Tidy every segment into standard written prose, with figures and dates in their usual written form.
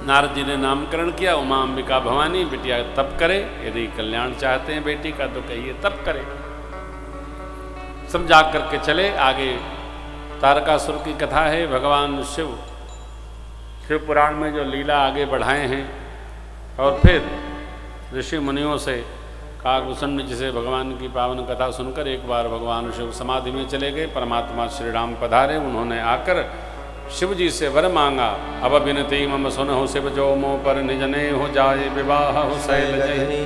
नारद जी ने नामकरण किया, उमा अंबिका भवानी, बिटिया तप करे, यदि कल्याण चाहते हैं बेटी का तो कहिए तप करे। सब जाग करके चले। आगे तारकासुर की कथा है। भगवान शिव पुराण में जो लीला आगे बढ़ाए हैं, और फिर ऋषि मुनियों से काकभूषण जी से भगवान की पावन कथा सुनकर एक बार भगवान शिव समाधि में चले गए। परमात्मा श्री राम पधारे। उन्होंने आकर शिव जी से वर मांगा, अब विनती मम सुनहु शिव जो मो पर निजने हो जाए विवाह हो शैल जय।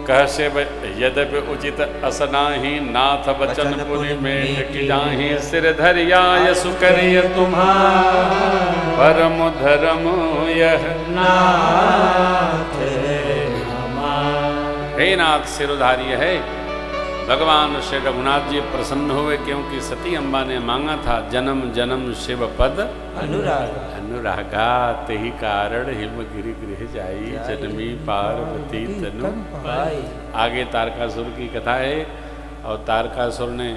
कह शिव यद्यपि उचित असनाही, नाथ बचन पुरि में की जाही, सिर धरिया यसु करिय तुम्हारा, परम धर्म यह नाथ हे नाथ सिरोधार्य है। भगवान श्री रघुनाथ जी प्रसन्न हुए, क्योंकि सती अम्बा ने मांगा था जन्म जन्म शिव पद अनुरागा, तेहि कारण हिम गिरि गृह जाई, जन्मी पार्वती तनु पाई। आगे तारकासुर की कथा है। और तारकासुर ने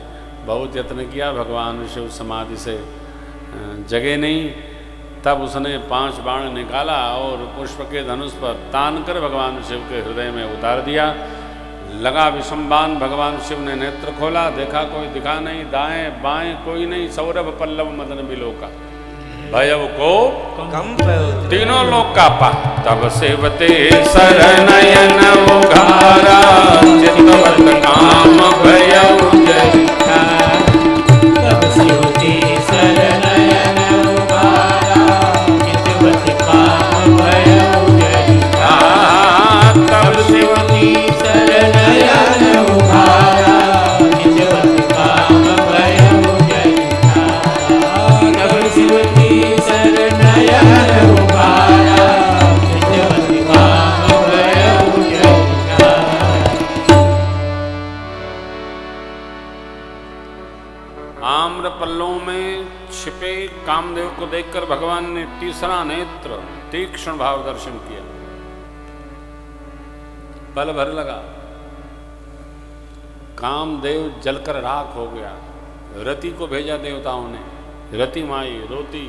बहुत यत्न किया, भगवान शिव समाधि से जगे नहीं। तब उसने 5 बाण निकाला और पुष्प के धनुष पर तान कर भगवान शिव के हृदय में उतार दिया। लगा विषमबाण। भगवान शिव ने नेत्र खोला, देखा कोई दिखा नहीं, दाएं बाएं कोई नहीं, सौरभ पल्लव मदन बिलोका, भयव को तीनों लोग कापा। तब सेवते सरनयन उघारा, चितवत काम भयउ जय। तब सेवते सरनयन उघारा, चितवत काम भयउ जय। तब सेवती सरनयन उघारा, चितवत काम भयउ जय। तब सेवती सरनयन उघारा, चितवत काम भयउ जय। आम्र पल्लों में छिपे कामदेव को देखकर भगवान ने तीसरा नेत्र तीक्ष्ण भाव दर्शन किया। बल भर लगा, कामदेव जलकर राख हो गया। रति को भेजा देवताओं ने। रति माई रोती,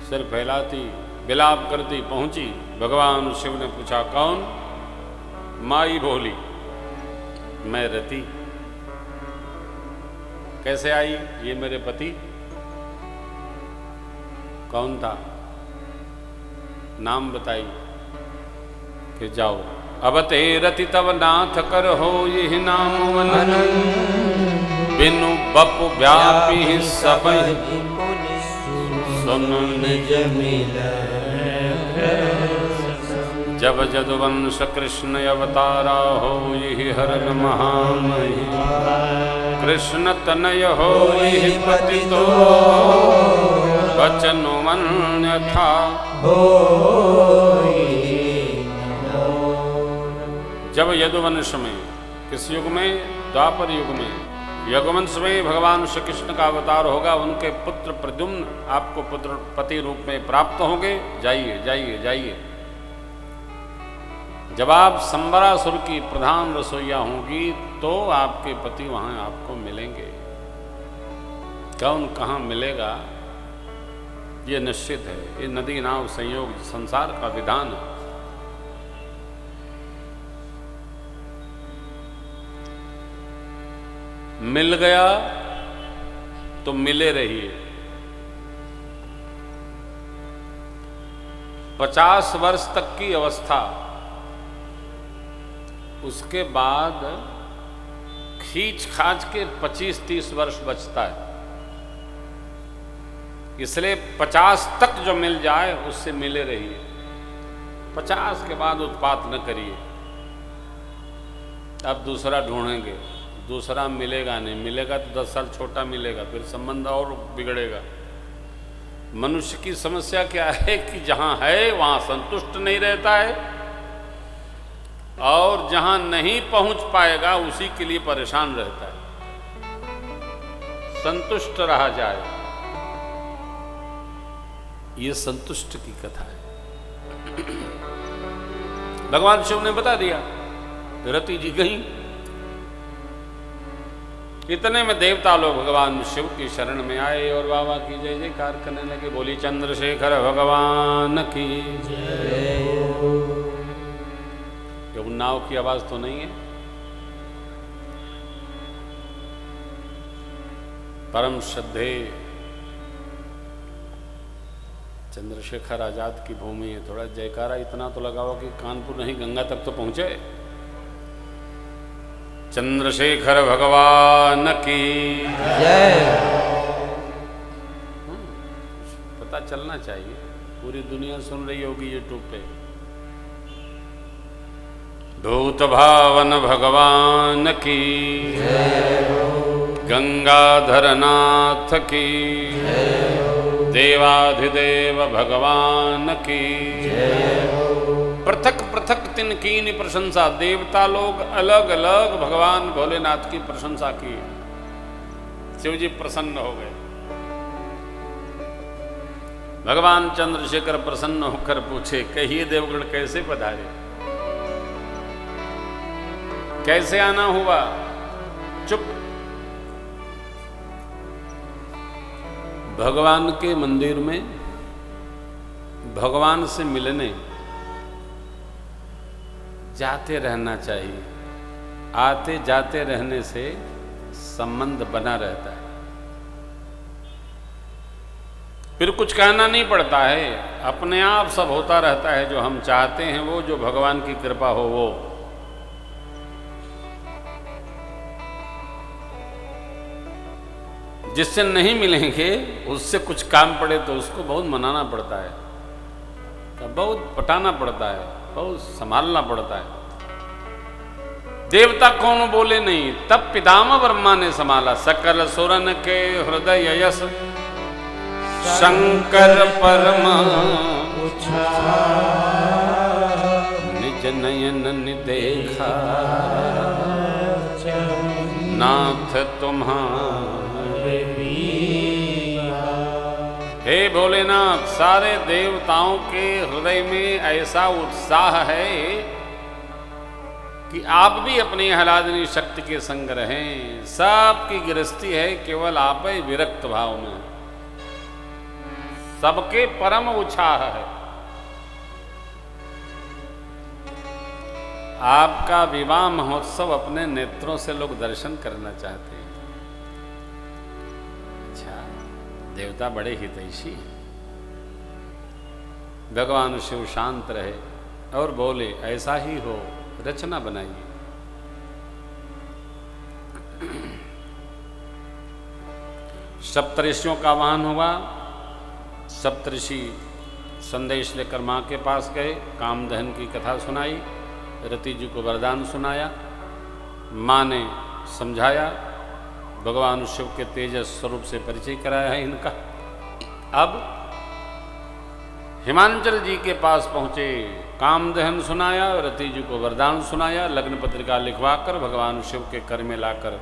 सिर फैलाती, विलाप करती पहुंची। भगवान शिव ने पूछा कौन? माई बोली मैं रति। कैसे आई? ये मेरे पति। कौन था? नाम बताई। कि जाओ अब ते रति तब नाथ कर हो यही नाम वनन, बिनु बपु व्यापी सब सुन निज जब जदुवंश कृष्ण अवतारा हो यही हरन महामही, कृष्ण तनय हो यही पतितो वचन अन्यथा हो। जब यदुवंश में, किस युग में? द्वापर युग में। यदुवंश में भगवान श्री कृष्ण का अवतार होगा। उनके पुत्र प्रद्युम्न आपको पुत्र पति रूप में प्राप्त होंगे। जाइए जाइए जाइए। जब आप संबरासुर की प्रधान रसोईया होंगी तो आपके पति वहां आपको मिलेंगे। कौन कहां मिलेगा ये निश्चित है। ये नदी नाव संयोग संसार का विधान है। मिल गया तो मिले रहिए। 50 वर्ष तक की अवस्था, उसके बाद खींच खाच के 25-30 वर्ष बचता है। इसलिए 50 तक जो मिल जाए उससे मिले रहिए। 50 के बाद उत्पात न करिए। अब दूसरा ढूंढेंगे, दूसरा मिलेगा नहीं। मिलेगा तो 10 साल छोटा मिलेगा, फिर संबंध और बिगड़ेगा। मनुष्य की समस्या क्या है कि जहां है वहां संतुष्ट नहीं रहता है, और जहां नहीं पहुंच पाएगा उसी के लिए परेशान रहता है। संतुष्ट रहा जाए, ये संतुष्ट की कथा है। भगवान शिव ने बता दिया। रति जी गई इतने में देवता लोग भगवान शिव की शरण में आए और बाबा की जय जयकार करने लगे। बोली चंद्रशेखर भगवान की जय। ये उन्नाव की आवाज तो नहीं है। परम श्रद्धे चंद्रशेखर आजाद की भूमि है। थोड़ा जयकारा इतना तो लगाओ कि कानपुर नहीं गंगा तक तो पहुंचे। चंद्रशेखर भगवान की जय। पता चलना चाहिए, पूरी दुनिया सुन रही होगी यूट्यूब पे। भूत भावन भगवान की जय। गंगाधर नाथ की जय। देवाधिदेव भगवान की जय। पृथक पृथक तिनकीनी प्रशंसा। देवता लोग अलग अलग भगवान भोलेनाथ की प्रशंसा की। शिव जी प्रसन्न हो गए। भगवान चंद्रशेखर प्रसन्न होकर पूछे, कहिए देवगढ़ कैसे पधारे, कैसे आना हुआ? चुप। भगवान के मंदिर में भगवान से मिलने जाते रहना चाहिए। आते जाते रहने से संबंध बना रहता है। फिर कुछ कहना नहीं पड़ता है, अपने आप सब होता रहता है। जो हम चाहते हैं वो, जो भगवान की कृपा हो वो। जिससे नहीं मिलेंगे उससे कुछ काम पड़े तो उसको बहुत मनाना पड़ता है, तो बहुत पटाना पड़ता है, बहुत संभालना पड़ता है। देवता कौन बोले नहीं, तब पितामह ब्रह्मा ने संभाला। सकल सुरन के हृदय यश शंकर परमा निज नयन देखा नाथ तुम्हारे। हे भोलेनाथ, सारे देवताओं के हृदय में ऐसा उत्साह है कि आप भी अपनी आह्लादनी शक्ति के संग रहें। सबकी गृहस्थी है, केवल आप ही विरक्त भाव में। सबके परम उत्साह है। आपका विवाह महोत्सव अपने नेत्रों से लोग दर्शन करना चाहते हैं। अच्छा, देवता बड़े हितैषी हैं। भगवान शिव शांत रहे और बोले, ऐसा ही हो, रचना बनाइए। सप्तऋषियों का आह्वान हुआ। सप्तऋषि संदेश लेकर माँ के पास गए, कामदहन की कथा सुनाई, रति जी को वरदान सुनाया। माँ ने समझाया, भगवान शिव के तेजस स्वरूप से परिचय कराया है इनका। अब हिमांचल जी के पास पहुँचे, कामदहन सुनाया, रति जी को वरदान सुनाया, लग्न पत्रिका लिखवाकर भगवान शिव के कर में लाकर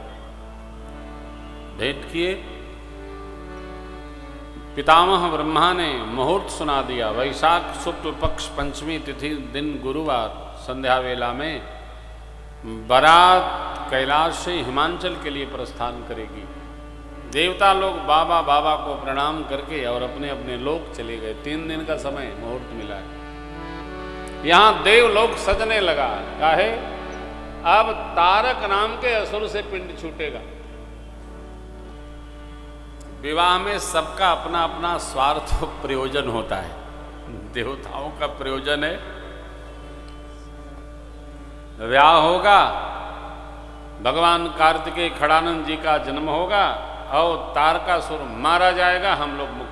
भेंट किए। पितामह ब्रह्मा ने मुहूर्त सुना दिया। वैशाख शुक्ल पक्ष पंचमी तिथि दिन गुरुवार संध्या वेला में बारात कैलाश से हिमांचल के लिए प्रस्थान करेगी। देवता लोग बाबा बाबा को प्रणाम करके और अपने अपने लोक चले गए। 3 दिन का समय मुहूर्त मिला है। यहां देवलोक सजने लगा। काहे? अब तारक नाम के असुर से पिंड छूटेगा। विवाह में सबका अपना अपना स्वार्थ प्रयोजन होता है। देवताओं का प्रयोजन है ब्याह होगा, भगवान कार्तिकेय खड़ानंद जी का जन्म होगा और तारकासुर मारा जाएगा, हम लोग मुक्त